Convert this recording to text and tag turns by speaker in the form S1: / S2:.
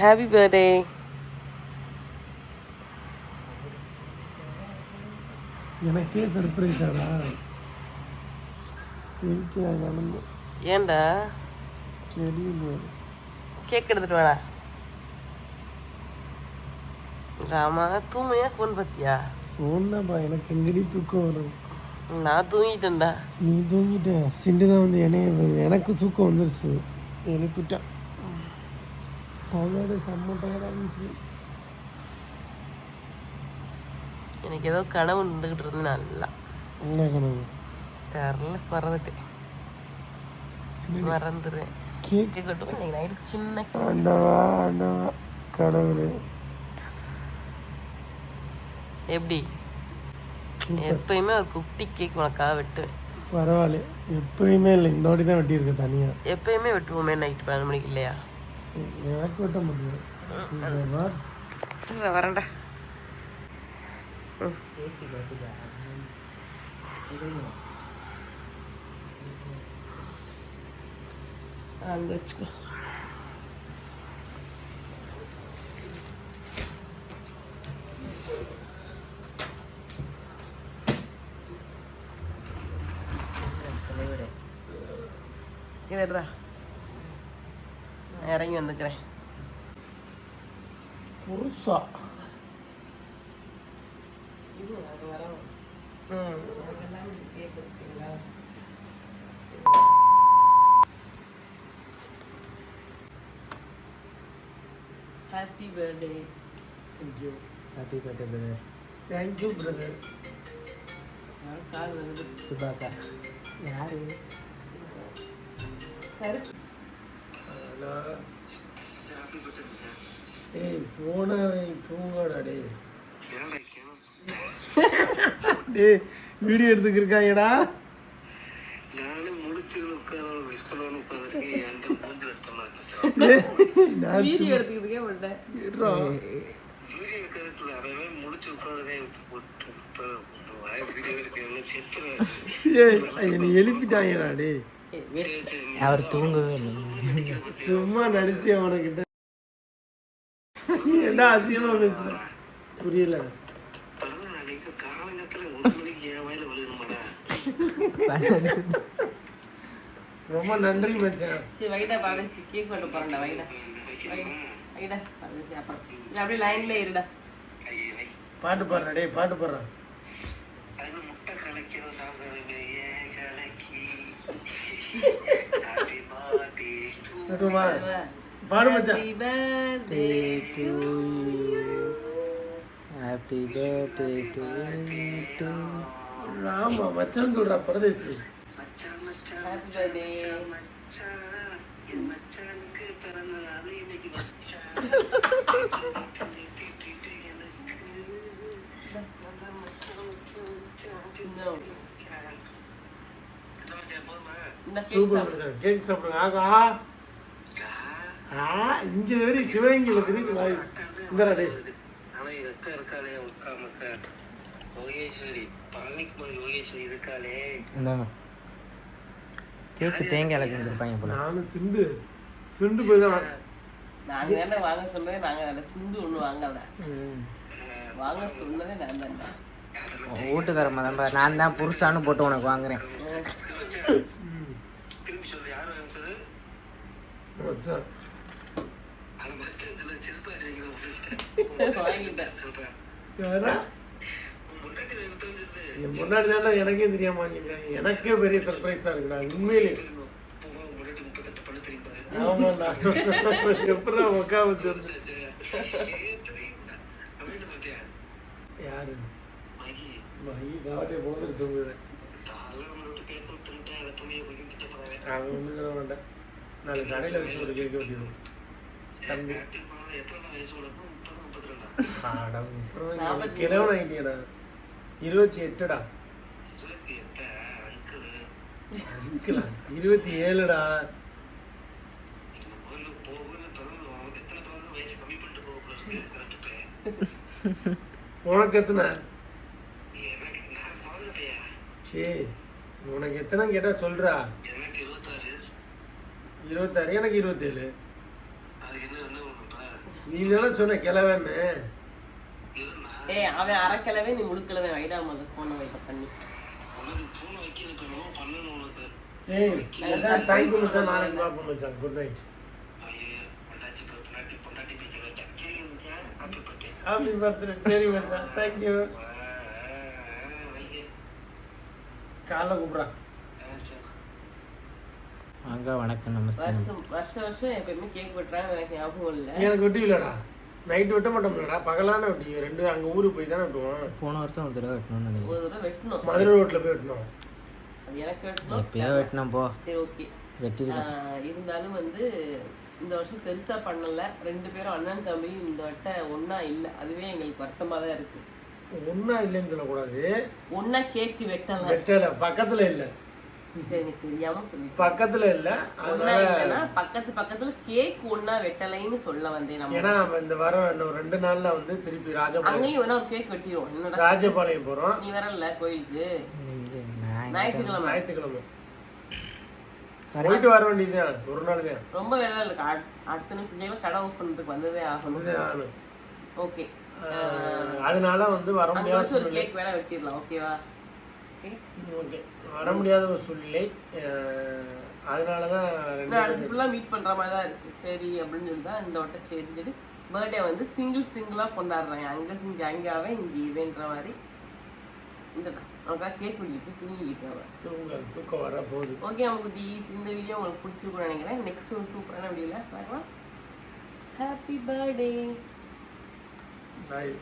S1: Happy birthday.
S2: எனக்கே surprise ஆடா.
S1: ஏண்டா கேக் எடுத்துட்டு வாடா. ராமா தூங்குனியா ஃபோன் பார்த்தியா?
S2: ஃபோன் தான்ப்பா, எனக்கு எங்கடி தூக்கம் வரும்.
S1: நான் தூங்கிட்டேன்டா.
S2: நீ தூங்கிட்ட. சிண்டு தான் வந்து எனக்கு தூக்கம் வந்துருச்சு. எழுப்பிட்டேன். அவளோட செம்ம டயர்டாக இருந்துச்சு.
S1: எனக்கு ஏதோ கனவு நின்றுக்கிட்டு இருந்து நல்லா.
S2: என்ன கனவு?
S1: தெரில, மறந்துடுறேன். கேக் கட்டுவோம் இன்னைக்கு நைட்டு சின்ன
S2: ஆண்டவா கடவுளே.
S1: எப்படி எப்பயுமே ஒரு குட்டி கேக் உனக்காக வெட்டுவேன்.
S2: பரவாயில்ல, எப்பயுமே இல்லை, இந்த வாட்டி தான் வெட்டியிருக்கேன் தனியாக.
S1: எப்பயுமே வெட்டுவோமே நைட்டு 12 மணிக்கு இல்லையா?
S2: எனக்கு வெட்ட முடியும்.
S1: வரேன்டா. அங்கே வச்சுக்கோ. இதா இறங்கி வந்துக்கிறேன்.
S2: புருஷா
S1: happy birthday.
S2: Thank you. Happy birthday brother. Thank you brother.
S1: Call வந்து
S2: சுபாக்கா யாரு? ஏய் போன தூங்கடா. டேய் வீடியோ எடுத்துக்கிருக்காங்கடா.
S1: வீடியோ எடுத்துக்கிட்டே மாட்டேன்.
S2: எழுப்பிட்டாங்கடா. டே
S3: அவர் தூங்கவே இல்லை,
S2: சும்மா நடிச்சு அவனுக்கிட்ட என்ன அசியமா பேசுற? புரியல. ரொம்ப நன்றி மச்சான்.
S1: சரி வைடா பாலசி, கேக் கொண்டு போறேன்டா. வைடா வைடா பாலசி. அப்புறம் இல்லை அப்படியே லைன்ல இருடா.
S2: பாட்டு பாடுறா. டேய் பாட்டு பாடுறா. பாடு மச்சான்.
S3: Happy birthday to you.
S2: ஆமா மச்சான் சொல்றா பரதேசி.
S1: Happy birthday.
S2: சூப்பர் மச்சான். கேக் சாப்பிடுங்க. இங்க வரை சிவகங்கையில் இருக்கு. இந்தடா டேய்.
S3: இந்தாங்க கேக்கு தேங்காயில செஞ்சிருப்பாங்க போல.
S2: நானும் சிண்டு போய் தான்
S1: நாங்க என்ன வாங்க சொன்னதே. நாங்க சிந்து ஒண்ணு வாங்கல, வாங்க சொன்னதே நான் தான்.
S3: வீட்டுக்காரம்மா தான், நான் தான் புருஷான்னு போட்டு உனக்கு வாங்குறேன்.
S2: முன்னாடி தானே எனக்கே தெரியாம வாங்கிட்டேன். எனக்கே பெரிய சர்ப்ரைஸா இருக்குடா உண்மையிலே. ஆமாண்ணா எப்படா உக்கா வச்சு யாரு போட்டு தூங்குது. அது ஒண்ணு சொல்ல வேண்டாம். நாளைக்கு கடையில வச்சு ஒரு கேட்க வேண்டியது. தம்பி கிழவன் ஆகிட்டியடா. 28டா. 27டா. உனக்கு எத்தனை? ஏய் உனக்கு எத்தனை கேட்டா சொல்றா. 26. எனக்கு 27. நீ தானே சொன்ன கிழவன்னு.
S1: ஏய் அவன் அரைக்கிழவே நீ முழுக்கிழவே வைடாம அந்த போனை வைக்க பண்ணி.
S2: ஏய் மச்சான் தேங்க் யூ மச்சான். நாளைக்கு பாப்போம் மச்சான். Good night. Happy birthday. சரி மச்சான் தேங்க் யூ. காலைல கூப்பிட்றா.
S3: வாங்க வணக்கம் நமஸ்தே.
S1: வருஷம் எப்பயுமே கேக் வெட்டுறாங்க எனக்கு ஞாபகம் இல்லை.
S2: எனக்கு வெட்டி இல்லடா. நைட் வெட்ட மாட்டோம்லடா. பகலான வெட்டி. ரெண்டு அங்கே ஊருக்கு போய் தானே வெட்டுவோம்.
S3: போன வருஷம் ஒரு தடவை வெட்டணும்னு நினைக்கிறேன்.
S1: ஒரு தடவை வெட்டணும்.
S2: மதுரை ரோட்டில் போய் வெட்டணும்.
S1: அது எனக்கு வெட்டணும்.
S3: எப்பயோ வெட்டினோம் போ.
S1: சரி ஓகே
S3: வெட்டிருக்கேன்.
S1: இருந்தாலும் வந்து இந்த வருஷம் பெருசா பண்ணல. 2 பேரும் அண்ணன் தம்பி இந்த வட்டம் ஒன்னா இல்லை. அதுவே எங்களுக்கு வருத்தமா தான் இருக்கு.
S2: ஒன்னா இல்லைன்னு சொல்லக்கூடாது.
S1: ஒன்னா கேக்கு வெட்டல.
S2: வெட்டல பக்கத்துல இல்ல.
S1: சரி எனக்கு தெரியாம சொல்லி
S2: பக்கத்துல இல்ல.
S1: ஒன்னா இல்லைன்னா பக்கத்துல கேக் ஒன்னா வெட்டலைன்னு சொல்ல வந்தேன். நம்ம
S2: ஏன்னா இந்த வாரம் இன்னும் 2 நாள்ல வந்து திருப்பி ராஜபாளையம்
S1: அங்கேயும் வேணா ஒரு கேக் வெட்டிடுவோம். என்னடா
S2: ராஜபாளையம் போறோம்.
S1: நீ வரல கோயிலுக்கு? ஞாயிற்றுக்கிழமை போயிட்டு வர வேண்டியதுதான். ஒரு நாள் தான். ரொம்ப வேலை இருக்கு. அடுத்த நிமிஷம் கடை ஓப்பன் வந்ததே ஆகணும். ஓகே
S2: அதனால வந்து வர முடியாத
S1: ஒரு கேக் வேணா வெட்டிடலாம். ஓகேவா?
S2: ஓகே வர முடியாத ஒரு சூழ்நிலை. அதனாலதான்
S1: அடுத்து ஃபுல்லா மீட் பண்ற மாதிரி தான் இருக்கு. சரி அப்படின்னு சொல்லி தான் இந்த வட்டம் சரின்னு சொல்லி பர்த்டே வந்து சிங்கிளா கொண்டாடுறாங்க. அங்க கேங்காவே இங்க இதுன்ற மாதிரி இந்ததான் அவனுக்காக கேக் வெட்டிட்டு தூங்கிட்டு
S2: தூக்கம் வர போகுது.
S1: ஓகே நமக்கு இந்த வீடியோ உங்களுக்கு பிடிச்சிருக்கும்னு நினைக்கிறேன். நெக்ஸ்ட் ஒரு சூப்பரான வீடியோல பார்க்கலாம். Happy birthday.
S2: பாய்.